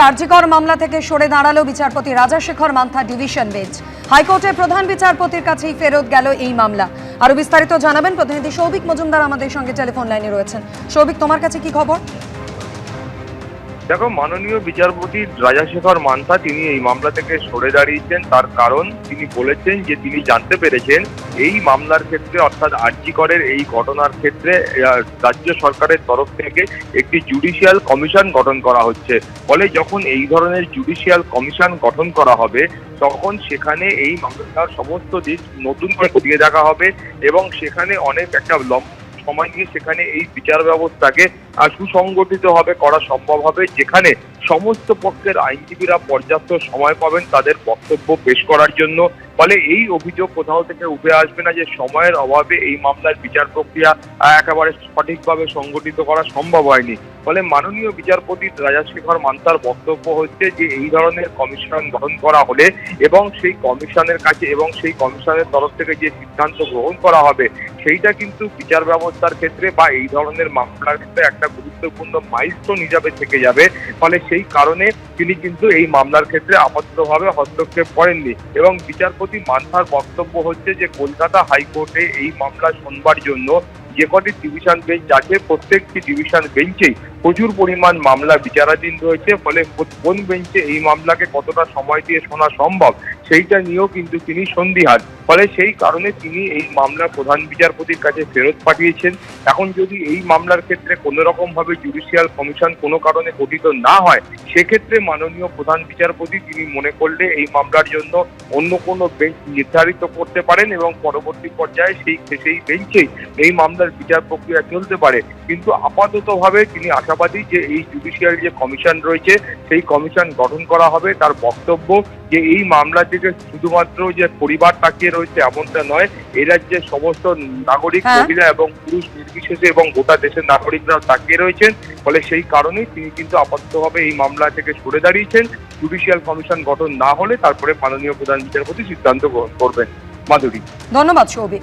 আরজি কর মামলা থেকে সরে দাঁড়ালো বিচারপতি রাজাশেখর মান্থা ডিভিশন বেঞ্চ। হাইকোর্টের প্রধান বিচারপতির কাছেই ফেরত গেল এই মামলা। আরো বিস্তারিত জানাবেন প্রতিনিধি সৌভিক মজুমদার আমাদের সঙ্গে টেলিফোন লাইনে রয়েছেন। সৌভিক, তোমার কাছে কি খবর? দেখো, মাননীয় বিচারপতি রাজাশেখর মান্থা তিনি এই মামলা থেকে সরে দাঁড়িয়েছেন। তার কারণ তিনি বলেছেন যে তিনি জানতে পেরেছেন এই মামলার ক্ষেত্রে অর্থাৎ আরজি করের এই ঘটনার ক্ষেত্রে রাজ্য সরকারের তরফ থেকে একটি জুডিশিয়াল কমিশন গঠন করা হচ্ছে। ফলে যখন এই ধরনের জুডিশিয়াল কমিশন গঠন করা হবে তখন সেখানে এই মামলার সমস্ত দিক নতুন করে খতিয়ে দেখা হবে এবং সেখানে অনেক একটা সময় নিয়ে সেখানে এই বিচার ব্যবস্থাকে সুসংগঠিত ভাবে করা সম্ভব হবে, যেখানে সমস্ত পক্ষের আইনজীবীরা পর্যাপ্ত সময় পাবেন তাদের বক্তব্য পেশ করার জন্য। ফলে এই অভিযোগ কোথাও থেকে উঠে আসবে না যে সময়ের অভাবে এই মামলার বিচার প্রক্রিয়া একেবারে সঠিকভাবে সংগঠিত করা সম্ভব হয়নি। ফলে মাননীয় বিচারপতি রাজাশেখর মান্থার বক্তব্য হচ্ছে যে এই ধরনের কমিশন গঠন করা হলে এবং সেই কমিশনের কাছে এবং সেই কমিশনের তরফ থেকে যে সিদ্ধান্ত গ্রহণ করা হবে সেইটা কিন্তু বিচার ব্যবস্থার ক্ষেত্রে বা এই ধরনের মামলার ক্ষেত্রে একটা গুরুত্বপূর্ণ মাইলস্টোন হিসাবে থেকে যাবে। ফলে সেই কারণে তিনি কিন্তু এই মামলার ক্ষেত্রে আপাততভাবে হস্তক্ষেপ করেননি এবং বিচারপতি মান্থার বক্তব্য হচ্ছে যে কলকাতা হাইকোর্টে এই মামলা শুনবার জন্য যে কটি ডিভিশন বেঞ্চ আছে প্রত্যেকটি ডিভিশন বেঞ্চেই প্রচুর পরিমাণ মামলা বিচারাধীন রয়েছে। ফলে কোন বেঞ্চে এই মামলাকে কতটা সময় দিয়ে শোনা সম্ভব সেইটা নিয়েও কিন্তু তিনি সন্দিহান। ফলে সেই কারণে তিনি এই মামলা প্রধান বিচারপতির কাছে ফেরত পাঠিয়েছেন। এখন যদি এই মামলার ক্ষেত্রে কোনো রকম ভাবে জুডিশিয়াল কমিশন কোনো কারণে গঠিত না হয় সেক্ষেত্রে মাননীয় প্রধান বিচারপতি তিনি মনে করলে এই মামলার জন্য অন্য কোনো বেঞ্চ নির্ধারিত করতে পারেন এবং পরবর্তী পর্যায়ে সেই বেঞ্চেই এই মামলার বিচার প্রক্রিয়া চলতে পারে। কিন্তু আপাততভাবে তিনি আশাবাদী যে এই জুডিশিয়াল যে কমিশন রয়েছে সেই কমিশন গঠন করা হবে। তার বক্তব্য যে এই মামলা থেকে শুধুমাত্র যে পরিবার তাকিয়ে রয়েছে এমনটা নয়, এই রাজ্যের সমস্ত নাগরিক মহিলা এবং পুরুষ নির্বিশেষে এবং গোটা দেশের নাগরিকরাও তাকিয়ে রয়েছেন। ফলে সেই কারণেই তিনি কিন্তু আপাততভাবে এই মামলা থেকে সরে দাঁড়িয়েছেন। জুডিশিয়াল কমিশন গঠন না হলে তারপরে মাননীয় প্রধান বিচারপতি সিদ্ধান্ত গ্রহণ করবেন। মাধুরী, ধন্যবাদ সৌভিক।